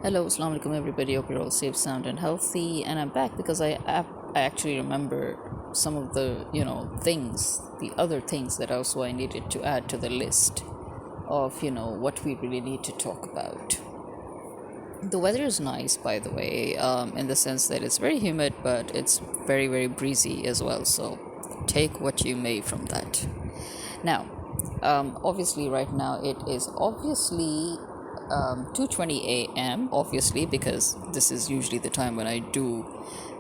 Hello, assalamu alaikum everybody. Hope you're all safe, sound, and healthy. And I'm back because I actually remember some of the things, the other things that also I needed to add to the list of what we really need to talk about. The weather is nice, by the way, in the sense that it's very humid, but it's very breezy as well. So take what you may from that. Now, obviously, right now it is obviously 2:20 a.m. Obviously, because this is usually the time when I do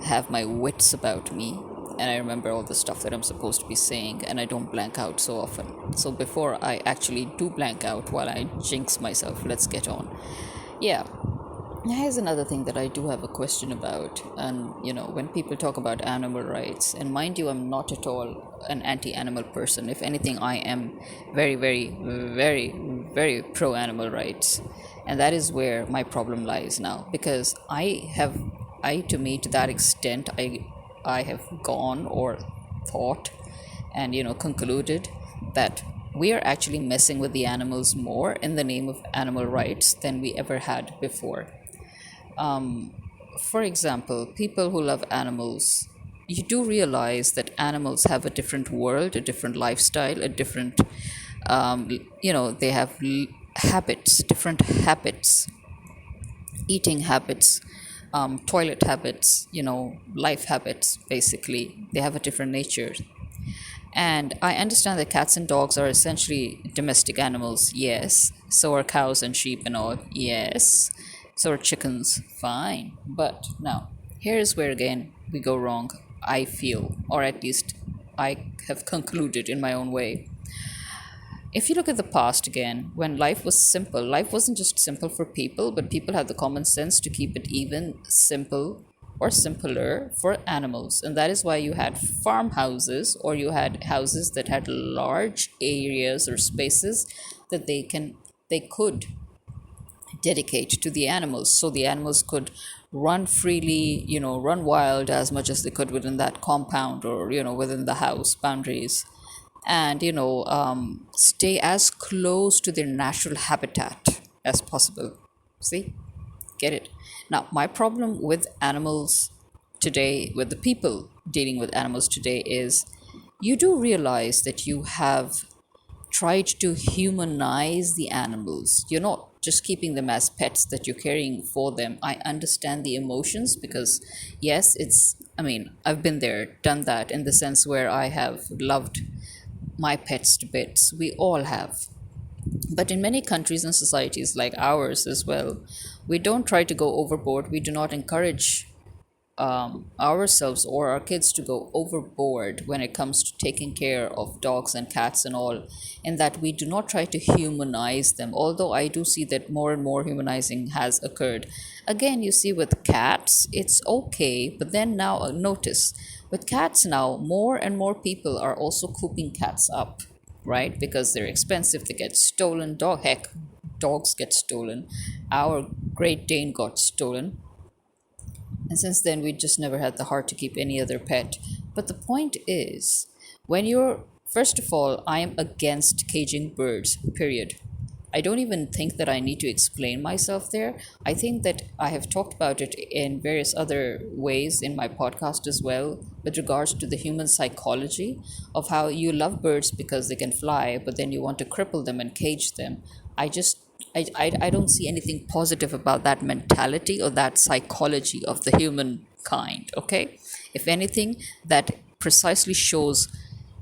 have my wits about me, and I remember all the stuff that I'm supposed to be saying, and I don't blank out so often. So before I actually do blank out, while I jinx myself, let's get on. Yeah, here's another thing that I do have a question about. And when people talk about animal rights, and mind you, I'm not at all an anti-animal person. If anything, I am very pro animal rights. And that is where my problem lies now, because to me, to that extent, I have gone or thought and concluded that we are actually messing with the animals more in the name of animal rights than we ever had before. For example, people who love animals, you do realize that animals have a different world, a different lifestyle, a different, they have habits, different habits, eating habits, toilet habits, life habits, basically. They have a different nature. And I understand that cats and dogs are essentially domestic animals, yes. So are cows and sheep and all, yes. So are chickens, fine. But now, here's where again we go wrong, I feel, or at least I have concluded in my own way. If you look at the past again, when life was simple, life wasn't just simple for people, but people had the common sense to keep it even simple or simpler for animals. And that is why you had farmhouses, or you had houses that had large areas or spaces that they could dedicate to the animals, so the animals could run freely, run wild as much as they could within that compound, or within the house boundaries, and stay as close to their natural habitat as possible. See, get it? Now, my problem with animals today, with the people dealing with animals today, is you do realize that you have tried to humanize the animals. You're not just keeping them as pets that you're caring for them. I understand the emotions, because yes, I've been there, done that, in the sense where I have loved my pets to bits. We all have. But in many countries and societies like ours as well, we don't try to go overboard. We do not encourage ourselves or our kids to go overboard when it comes to taking care of dogs and cats and all, and that we do not try to humanize them. Although I do see that more and more humanizing has occurred. Again, you see, with cats, it's okay, but then now notice with cats now, more and more people are also cooping cats up, right? Because they're expensive, they get stolen. Dogs get stolen. Our Great Dane got stolen, and since then, we just never had the heart to keep any other pet. But the point is, first of all, I am against caging birds, period. I don't even think that I need to explain myself there. I think that I have talked about it in various other ways in my podcast as well, with regards to the human psychology of how you love birds because they can fly, but then you want to cripple them and cage them. I don't see anything positive about that mentality or that psychology of the human kind, okay? If anything, that precisely shows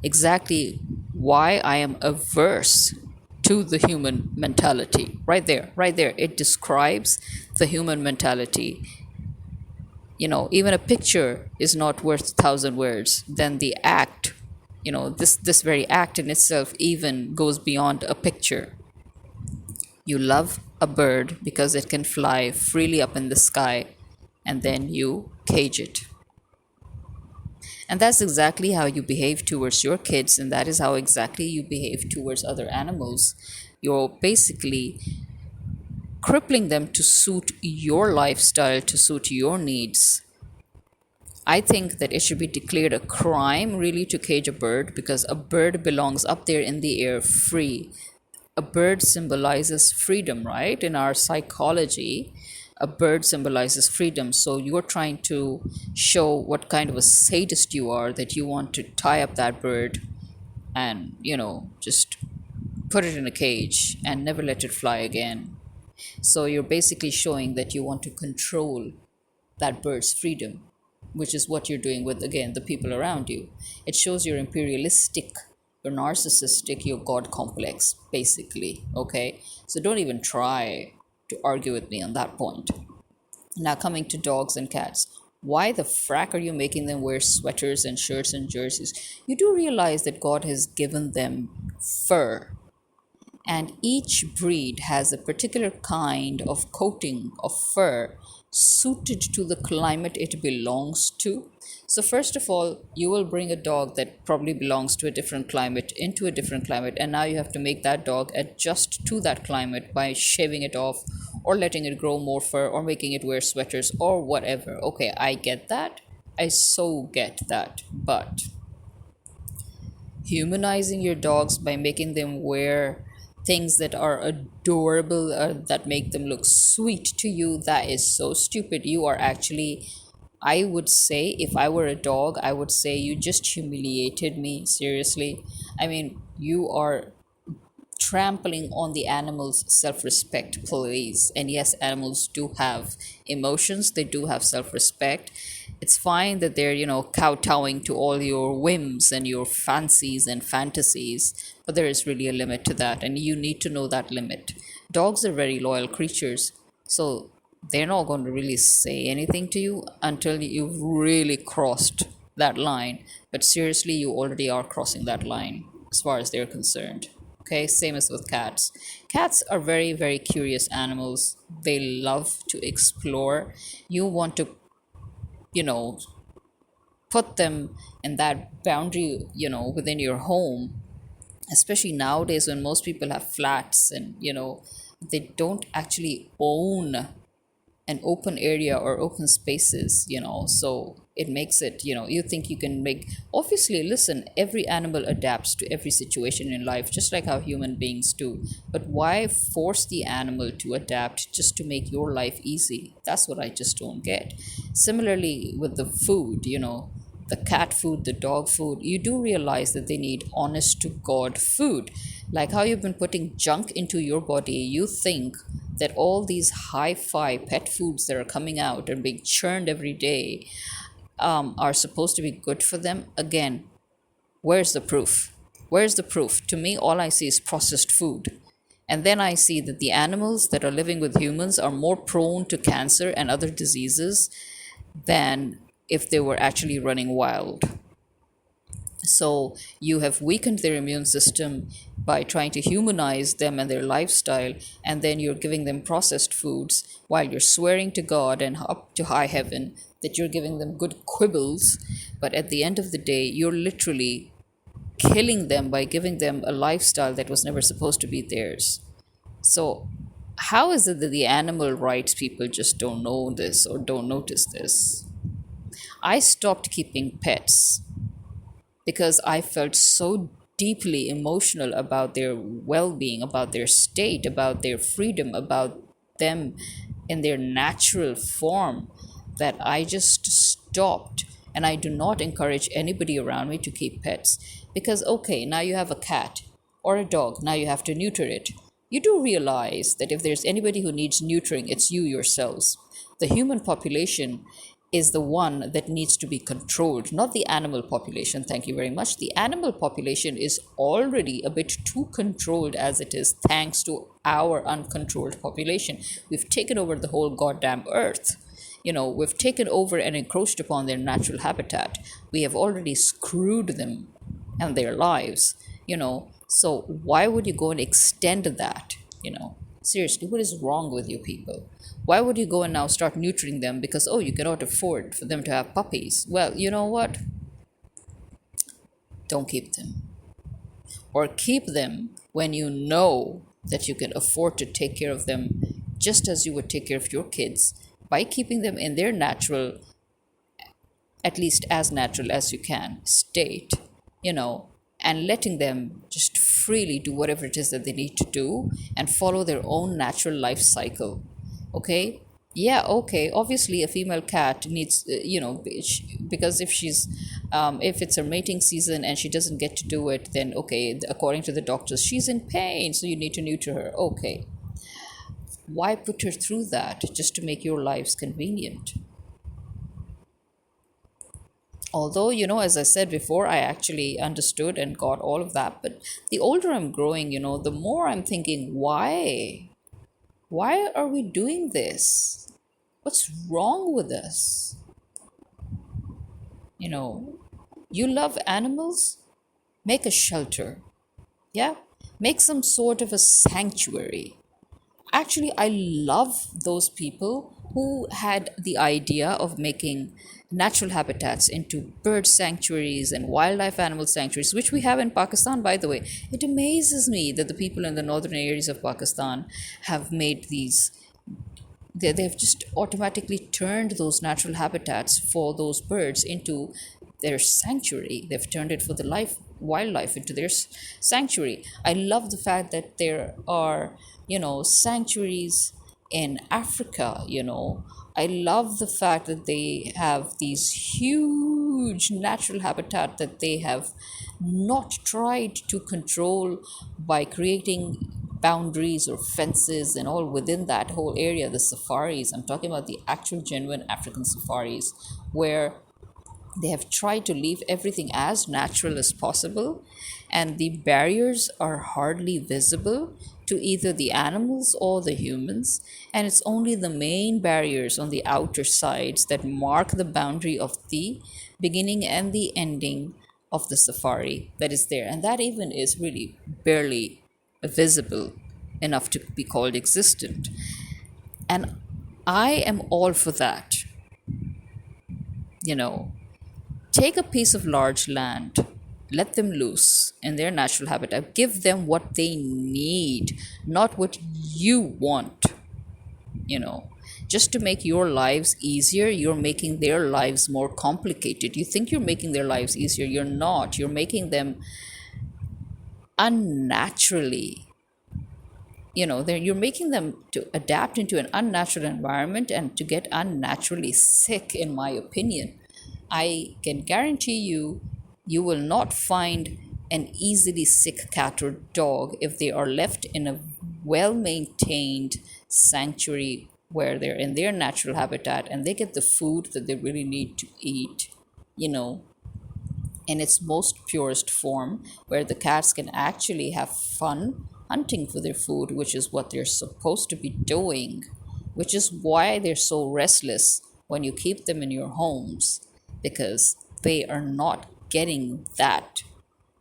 exactly why I am averse to the human mentality. Right there, right there. It describes the human mentality. Even a picture is not worth 1,000 words. Then the act, this very act in itself even goes beyond a picture. You love a bird because it can fly freely up in the sky, and then you cage it. And that's exactly how you behave towards your kids, and that is how exactly you behave towards other animals. You're basically crippling them to suit your lifestyle, to suit your needs. I think that it should be declared a crime, really, to cage a bird, because a bird belongs up there in the air free. A bird symbolizes freedom, right? In our psychology, a bird symbolizes freedom. So you're trying to show what kind of a sadist you are, that you want to tie up that bird and, just put it in a cage and never let it fly again. So you're basically showing that you want to control that bird's freedom, which is what you're doing with, again, the people around you. It shows you're imperialistic, you're narcissistic, you're God complex, basically. Okay? So don't even try to argue with me on that point. Now, coming to dogs and cats. Why the frack are you making them wear sweaters and shirts and jerseys? You do realize that God has given them fur, and each breed has a particular kind of coating of fur suited to the climate it belongs to. So, first of all, you will bring a dog that probably belongs to a different climate into a different climate, and now you have to make that dog adjust to that climate by shaving it off or letting it grow more fur or making it wear sweaters or whatever. Okay, I get that. I so get that. But humanizing your dogs by making them wear things that are adorable, that make them look sweet to you, that is so stupid. You are actually, I would say, if I were a dog, I would say you just humiliated me, seriously. I mean, you are trampling on the animal's self-respect, please. And yes, animals do have emotions, they do have self-respect. It's fine that they're, kowtowing to all your whims and your fancies and fantasies, but there is really a limit to that, and you need to know that limit. Dogs are very loyal creatures, so they're not going to really say anything to you until you've really crossed that line. But seriously, you already are crossing that line as far as they're concerned. Okay, same as with cats. Cats are very, very curious animals. They love to explore. You want to, you know, put them in that boundary, within your home, especially nowadays when most people have flats and, they don't actually own an open area or open spaces, so it makes it, you think you can make, obviously, listen, every animal adapts to every situation in life, just like how human beings do. But why force the animal to adapt just to make your life easy? That's what I just don't get. Similarly with the food, the cat food, the dog food, you do realize that they need honest to God food. Like how you've been putting junk into your body, you think that all these hi-fi pet foods that are coming out and being churned every day are supposed to be good for them. Again, where's the proof? Where's the proof? To me, all I see is processed food. And then I see that the animals that are living with humans are more prone to cancer and other diseases than if they were actually running wild. So you have weakened their immune system by trying to humanize them and their lifestyle, and then you're giving them processed foods while you're swearing to God and up to high heaven that you're giving them good quibbles. But at the end of the day, you're literally killing them by giving them a lifestyle that was never supposed to be theirs. So, how is it that the animal rights people just don't know this or don't notice this? I stopped keeping pets because I felt so deeply emotional about their well being, about their state, about their freedom, about them in their natural form, that I just stopped. And I do not encourage anybody around me to keep pets because, okay, now you have a cat or a dog, now you have to neuter it. You do realize that if there's anybody who needs neutering, it's you yourselves. The human population is the one that needs to be controlled, not the animal population. Thank you very much. The animal population is already a bit too controlled as it is, thanks to our uncontrolled population. We've taken over the whole goddamn earth. We've taken over and encroached upon their natural habitat. We have already screwed them and their lives, So why would you go and extend that, Seriously, what is wrong with you people? Why would you go and now start neutering them because, oh, you cannot afford for them to have puppies? Well, you know what? Don't keep them. Or keep them when you know that you can afford to take care of them just as you would take care of your kids, by keeping them in their natural, at least as natural as you can, state, and letting them just freely do whatever it is that they need to do and follow their own natural life cycle. Okay? Yeah, okay. Obviously, a female cat needs, because if it's her mating season and she doesn't get to do it, then okay, according to the doctors, she's in pain, so you need to neuter her. Okay. Why put her through that just to make your lives convenient? Although, as I said before, I actually understood and got all of that. But the older I'm growing, the more I'm thinking, why? Why are we doing this? What's wrong with us? You know, you love animals? Make a shelter. Yeah? Make some sort of a sanctuary. Actually, I love those people who had the idea of making natural habitats into bird sanctuaries and wildlife animal sanctuaries, which we have in Pakistan, by the way. It amazes me that the people in the northern areas of Pakistan have made these, they've just automatically turned those natural habitats for those birds into their sanctuary. They've turned it for the wildlife into their sanctuary. I love the fact that there are, sanctuaries in Africa. I love the fact that they have these huge natural habitat that they have not tried to control by creating boundaries or fences and all within that whole area. The safaris, I'm talking about the actual genuine African safaris, where they have tried to leave everything as natural as possible, and the barriers are hardly visible to either the animals or the humans, and it's only the main barriers on the outer sides that mark the boundary of the beginning and the ending of the safari that is there, and that even is really barely visible enough to be called existent. And I am all for that. you know Take a piece of large land, let them loose in their natural habitat, give them what they need, not what you want. you know just to make your lives easier, you're making their lives more complicated. You think you're making their lives easier, you're not. You're making them unnaturally, you're making them to adapt into an unnatural environment and to get unnaturally sick, in my opinion. I can guarantee you, you will not find an easily sick cat or dog if they are left in a well maintained sanctuary where they're in their natural habitat and they get the food that they really need to eat, you know, in its most purest form, where the cats can actually have fun hunting for their food, which is what they're supposed to be doing, which is why they're so restless when you keep them in your homes, because they are not getting that,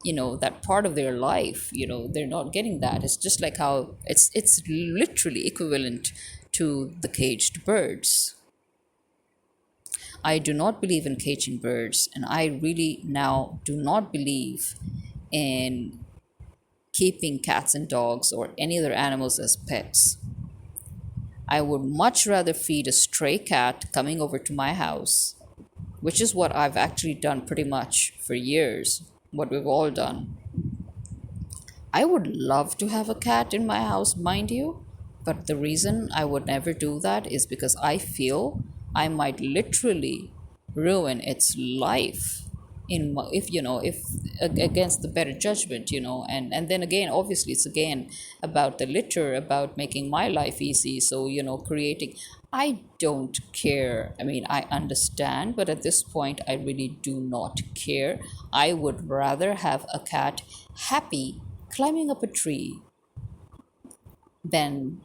that part of their life. They're not getting that. It's just like how it's literally equivalent to the caged birds. I do not believe in caging birds, and I really now do not believe in keeping cats and dogs or any other animals as pets. I would much rather feed a stray cat coming over to my house, which is what I've actually done pretty much for years, what we've all done. I would love to have a cat in my house, mind you, but the reason I would never do that is because I feel I might literally ruin its life if against the better judgment, and then again, obviously it's again about the litter, about making my life easy. So, creating, I don't care. I mean, I understand, but at this point I really do not care. I would rather have a cat happy climbing up a tree than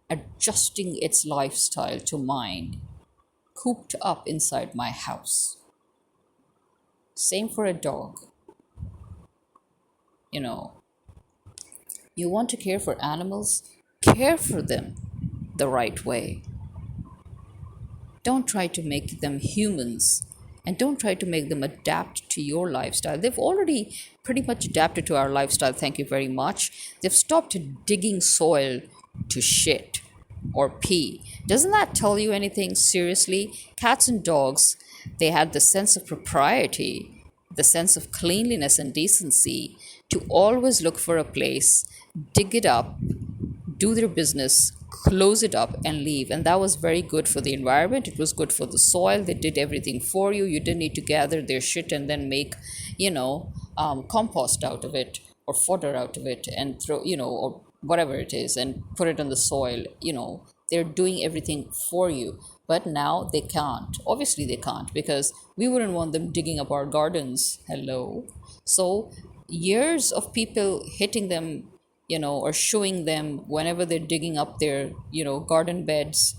adjusting its lifestyle to mine, cooped up inside my house. Same for a dog. You know, you want to care for animals, care for them the right way. Don't try to make them humans, and don't try to make them adapt to your lifestyle. They've already pretty much adapted to our lifestyle, thank you very much. They've stopped digging soil to shit or pee. Doesn't that tell you anything? Seriously, cats and dogs, they had the sense of propriety, the sense of cleanliness and decency to always look for a place, dig it up, do their business, close it up and leave. And that was very good for the environment. It was good for the soil. They did everything for you. You didn't need to gather their shit and then make, compost out of it or fodder out of it and throw, or whatever it is, and put it on the soil. They're doing everything for you. But now they can't. Obviously, they can't, because we wouldn't want them digging up our gardens. Hello. So, years of people hitting them, or showing them whenever they're digging up their, garden beds,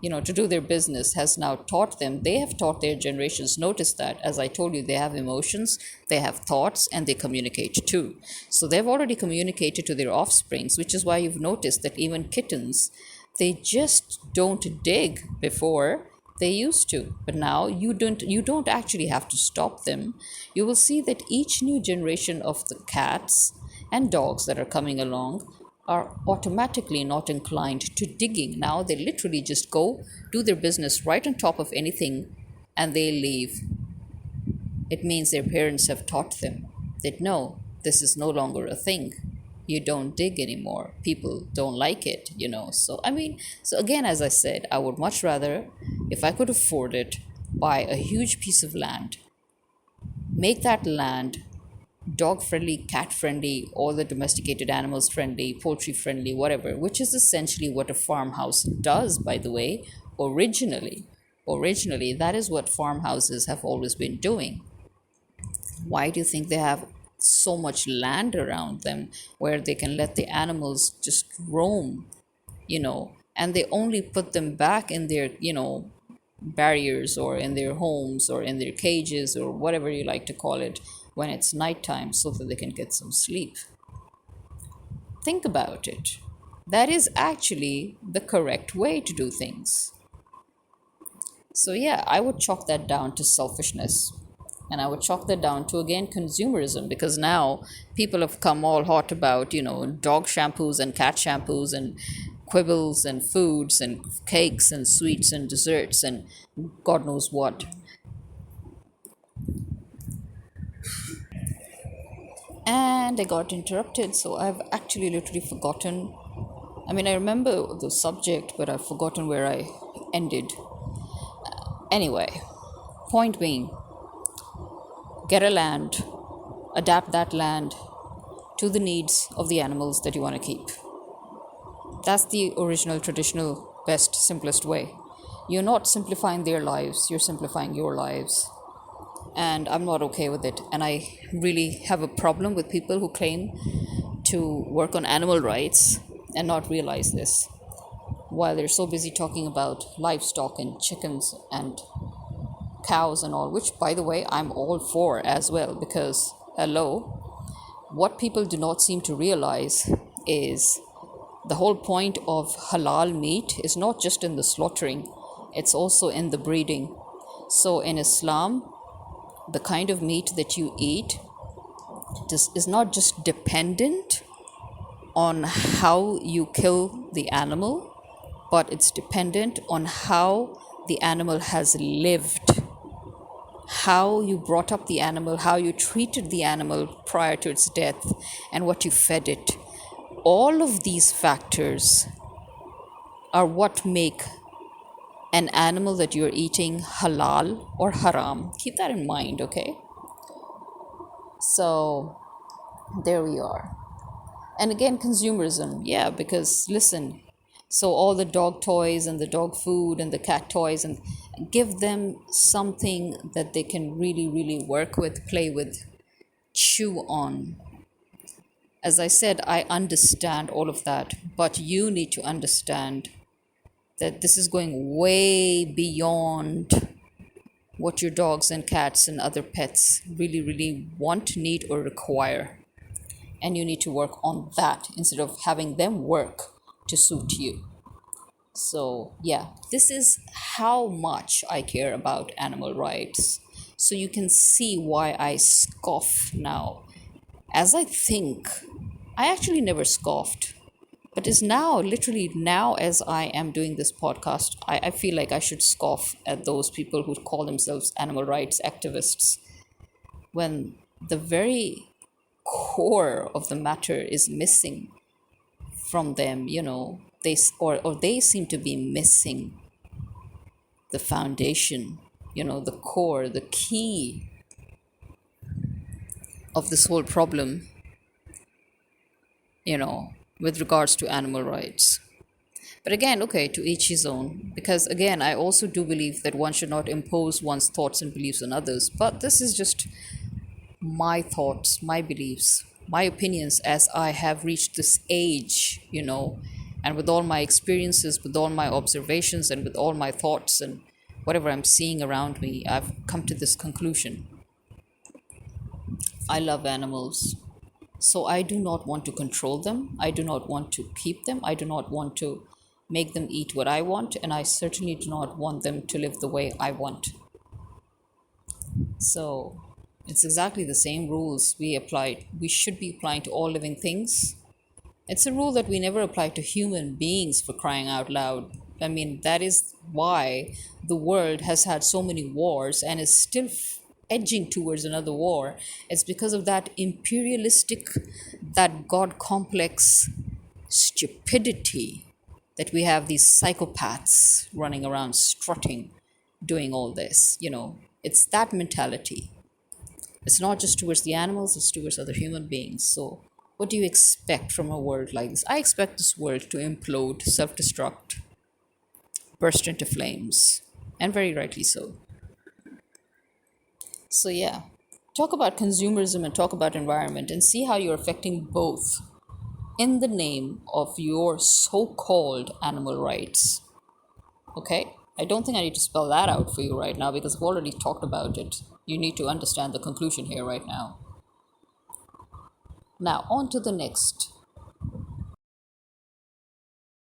to do their business, has now taught them. They have taught their generations. Notice that, as I told you, they have emotions, they have thoughts, and they communicate too. So they've already communicated to their offsprings, which is why you've noticed that even kittens, they just don't dig before they used to. But now you don't actually have to stop them. You will see that each new generation of the cats and dogs that are coming along are automatically not inclined to digging. Now they literally just go do their business right on top of anything and they leave. It means their parents have taught them that no, this is no longer a thing. You don't dig anymore. People don't like it. So again, as I said, I would much rather, if I could afford it, buy a huge piece of land, make that land dog friendly, cat friendly, all the domesticated animals friendly, poultry friendly, whatever, which is essentially what a farmhouse does, by the way, originally. Originally, that is what farmhouses have always been doing. Why do you think they have so much land around them where they can let the animals just roam, and they only put them back in their, barriers or in their homes or in their cages or whatever you like to call it when it's nighttime so that they can get some sleep? Think about it. That is actually the correct way to do things. So, yeah, I would chalk that down to selfishness. And I would chalk that down to, again, consumerism, because now people have come all hot about, dog shampoos and cat shampoos and quibbles and foods and cakes and sweets and desserts and God knows what. And I got interrupted, so I've actually literally forgotten. I mean, I remember the subject, but I've forgotten where I ended. Anyway, point being, get a land, adapt that land to the needs of the animals that you want to keep. That's the original, traditional, best, simplest way. You're not simplifying their lives, you're simplifying your lives. And I'm not okay with it. And I really have a problem with people who claim to work on animal rights and not realize this, while they're so busy talking about livestock and chickens and cows and all, which, by the way, I'm all for as well, because, hello, what people do not seem to realize is the whole point of halal meat is not just in the slaughtering, it's also in the breeding. So in Islam, the kind of meat that you eat is not just dependent on how you kill the animal, but it's dependent on how the animal has lived, how you brought up the animal, how you treated the animal prior to its death, and what you fed it. All of these factors are what make an animal that you're eating halal or haram. Keep that in mind, okay? So, there we are. And again, consumerism. Yeah, because listen, so all the dog toys and the dog food and the cat toys, and give them something that they can really, really work with, play with, chew on. As I said, I understand all of that, but you need to understand that this is going way beyond what your dogs and cats and other pets really, really want, need, or require. And you need to work on that instead of having them work to suit you. So, yeah, this is how much I care about animal rights. So you can see why I scoff now. As I think, I actually never scoffed. But it's now, literally now, as I am doing this podcast, I feel like I should scoff at those people who call themselves animal rights activists, when the very core of the matter is missing from them. or they seem to be missing the foundation, the core, the key of this whole problem, with regards to animal rights. But again, okay, to each his own. Because again, I also do believe that one should not impose one's thoughts and beliefs on others. But this is just my thoughts, my beliefs, my opinions as I have reached this age, and with all my experiences, with all my observations, and with all my thoughts and whatever I'm seeing around me, I've come to this conclusion. I love animals. So I do not want to control them. I do not want to keep them. I do not want to make them eat what I want. And I certainly do not want them to live the way I want. So it's exactly the same rules we should be applying to all living things. It's a rule that we never apply to human beings, for crying out loud. I mean, that is why the world has had so many wars and is still edging towards another war. It's because of that imperialistic, that God complex stupidity that we have these psychopaths running around strutting, doing all this. It's that mentality. It's not just towards the animals, it's towards other human beings. So, what do you expect from a world like this? I expect this world to implode, self destruct, burst into flames, and very rightly so. So, yeah, talk about consumerism and talk about environment and see how you're affecting both in the name of your so called animal rights. Okay? I don't think I need to spell that out for you right now because I've already talked about it. You need to understand the conclusion here right now. Now, on to the next.